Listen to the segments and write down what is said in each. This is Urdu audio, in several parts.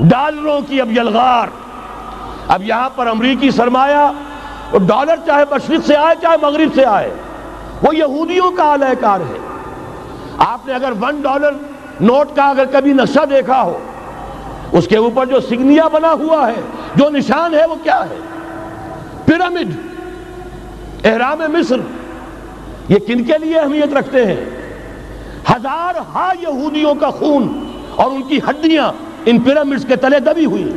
ڈالروں کی اب یلغار. اب یہاں پر امریکی سرمایہ اور ڈالر چاہے مشرق سے آئے چاہے مغرب سے آئے وہ یہودیوں کا اعلی کار ہے. آپ نے اگر $1 نوٹ کا اگر کبھی نقشہ دیکھا ہو، اس کے اوپر جو سگنیا بنا ہوا ہے، جو نشان ہے، وہ کیا ہے؟ پیرامڈ، احرام مصر. یہ کن کے لیے اہمیت رکھتے ہیں؟ ہزارہا یہودیوں کا خون اور ان کی ہڈیاں ان پیرامڈز کے تلے دبی ہوئی.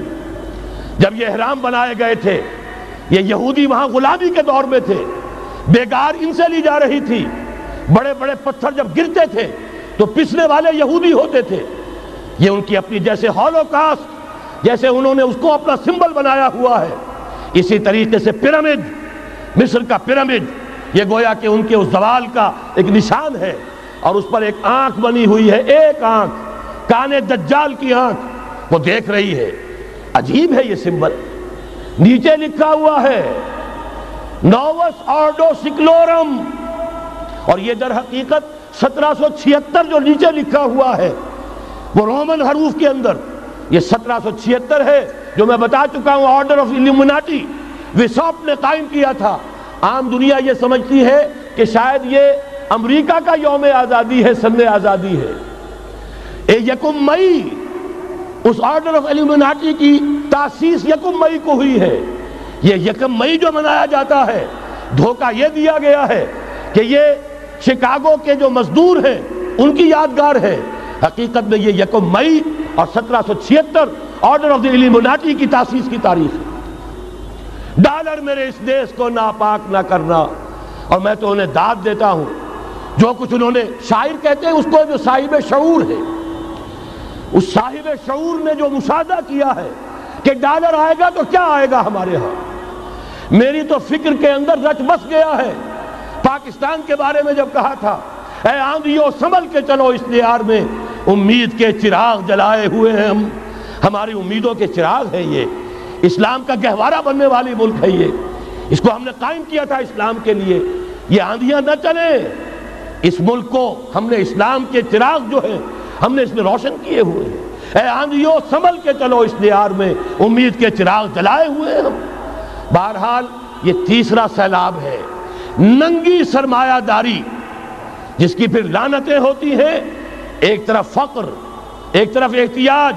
جب یہ احرام بنائے گئے تھے، یہ یہودی وہاں غلامی کے دور میں تھے، بیگار ان سے لی جا رہی تھی. بڑے بڑے پتھر جب گرتے تھے تو پسنے والے یہودی ہوتے تھے. یہ ان کی اپنی جیسے ہولوکاسٹ، جیسے انہوں نے اس کو اپنا سمبل بنایا ہوا ہے، اسی طریقے سے پیرامڈ، مصر کا پیرامڈ، یہ گویا کہ ان کے اس زوال کا ایک نشان ہے. اور اس پر ایک آنکھ بنی ہوئی ہے، ایک آنکھ، کانے دجال کی آنکھ، وہ دیکھ رہی ہے. عجیب ہے یہ سمبل. نیچے لکھا ہوا ہے نووس آرڈو سکلورم، اور یہ در حقیقت 1776 جو نیچے لکھا ہوا ہے وہ رومن حروف کے اندر یہ 1776 ہے، جو میں بتا چکا ہوں آرڈر آف الومناٹی وساپ نے قائم کیا تھا. عام دنیا یہ سمجھتی ہے کہ شاید یہ امریکہ کا یوم آزادی ہے، سن آزادی ہے. 1 مئی اس آرڈر آف الومناٹی کی تاسیس 1 مئی کو ہوئی ہے. یہ 1 مئی جو منایا جاتا ہے، دھوکہ یہ دیا گیا ہے کہ یہ شکاگو کے جو مزدور ہیں ان کی یادگار ہے. حقیقت میں یہ 1 مئی اور 1776 آرڈر آف دی الومناٹی کی تاسیس کی تاریخ ہے. ڈالر میرے اس دیش کو ناپاک نہ کرنا. اور میں تو انہیں داد دیتا ہوں، جو کچھ انہوں نے، شاعر کہتے ہیں اس کو جو صاحب شعور ہے، اس صاحب شعور نے جو مشاہدہ کیا ہے کہ ڈالر آئے گا تو کیا آئے گا ہمارے ہاں. میری تو فکر کے اندر رچ بس گیا ہے. پاکستان کے بارے میں جب کہا تھا اے آندھیوں سنبھل کے چلو اس دیار میں، امید کے چراغ جلائے ہوئے ہیں ہم. ہماری امیدوں کے چراغ ہے یہ. اسلام کا گہوارہ بننے والی ملک ہے یہ. اس کو ہم نے قائم کیا تھا اسلام کے لیے. یہ آندھیاں نہ چلیں. اس ملک کو ہم نے اسلام کے چراغ جو ہیں ہم نے اس میں روشن کیے ہوئے ہیں. اے آندھیوں سنبھل کے چلو اس دیار میں، امید کے چراغ جلائے ہوئے ہیں ہم. بہرحال یہ تیسرا سیلاب ہے، ننگی سرمایہ داری، جس کی پھر لعنتیں ہوتی ہیں. ایک طرف فقر، ایک طرف احتیاج،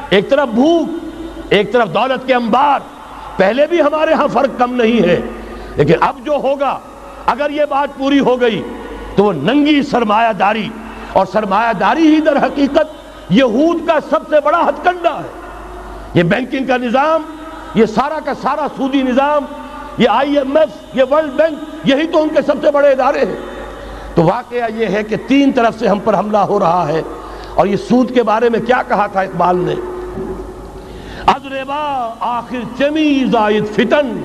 ایک طرف بھوک، ایک طرف دولت کے انبار. پہلے بھی ہمارے ہاں فرق کم نہیں ہے، لیکن اب جو ہوگا، اگر یہ بات پوری ہو گئی تو وہ ننگی سرمایہ داری. اور سرمایہ داری ہی در حقیقت یہود کا سب سے بڑا ہتھ کنڈا ہے. یہ بینکنگ کا نظام، یہ سارا کا سارا سودی نظام، یہ IMF، یہ ورلڈ بینک، یہی تو ان کے سب سے بڑے ادارے ہیں. تو واقعہ یہ ہے کہ 3 طرف سے ہم پر حملہ ہو رہا ہے. اور یہ سود کے بارے میں کیا کہا تھا اقبال نے؟ از ربا آخر چمی زائد فتن،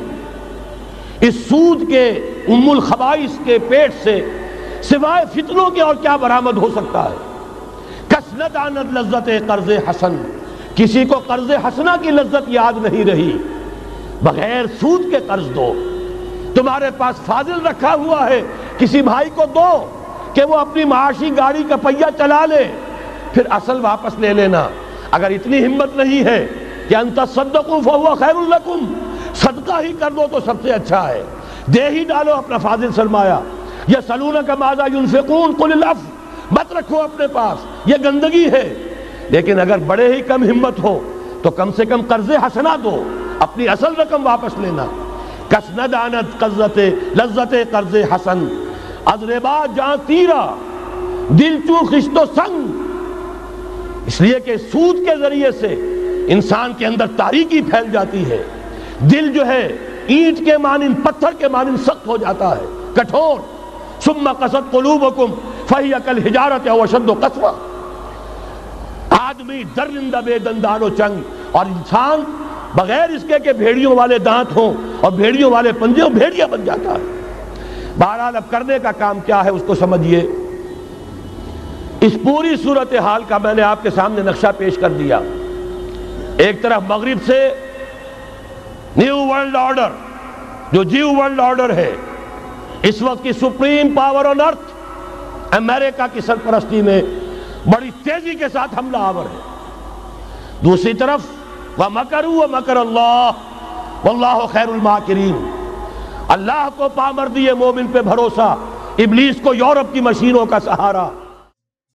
اس سود کے ام الخبائث کے پیٹ سے سوائے فتنوں کے اور کیا برآمد ہو سکتا ہے؟ کس نہ داند لذت قرض حسن، کسی کو قرض حسنہ کی لذت یاد نہیں رہی. بغیر سود کے قرض دو. تمہارے پاس فاضل رکھا ہوا ہے، کسی بھائی کو دو کہ وہ اپنی معاشی گاڑی کا پہیہ چلا لے، پھر اصل واپس لے لینا. اگر اتنی ہمت نہیں ہے کہ ان تصدقوا فهو خیر لکم، صدقہ ہی کر دو تو سب سے اچھا ہے. دے ہی ڈالو اپنا فاضل سرمایہ. یسألونک ماذا ينفقون قل العفو، مت رکھو اپنے پاس، یہ گندگی ہے. لیکن اگر بڑے ہی کم ہمت ہو تو کم سے کم قرض حسنہ دو، اپنی اصل رقم واپس لینا. کس نہ دانت لذت قرض حسن، از ربا جاں تیرا دل چو خشت و سنگ. اس لیے کہ سود کے ذریعے سے انسان کے اندر تاریکی پھیل جاتی ہے. دل جو ہے اینٹ کے مانند، پتھر کے مانند سخت ہو جاتا ہے، کٹھور. ثم قست قلوبکم فہی کالحجارۃ او اشد قسوہ. آدمی درندہ بے دندان و چنگ، اور انسان بغیر اس کے کہ بھیڑیوں والے دانت ہوں اور بھیڑیوں والے پنجے ہوں، بھیڑیا بن جاتا ہے. بہرحال اب کرنے کا کام کیا ہے اس کو سمجھیے. اس پوری صورتحال کا میں نے آپ کے سامنے نقشہ پیش کر دیا. ایک طرف مغرب سے نیو ورلڈ آرڈر، جو جیو ورلڈ آرڈر ہے، اس وقت کی سپریم پاور آن ارتھ، امریکہ کی سرپرستی میں بڑی تیزی کے ساتھ حملہ آور ہے. دوسری طرف وَمَكَرُوا وَمَكَرَ اللَّهُ وَاللَّهُ خَيْرُ الْمَاكِرِينَ۔ اللہ کو پامردی مومن پہ بھروسہ، ابلیس کو یورپ کی مشینوں کا سہارا۔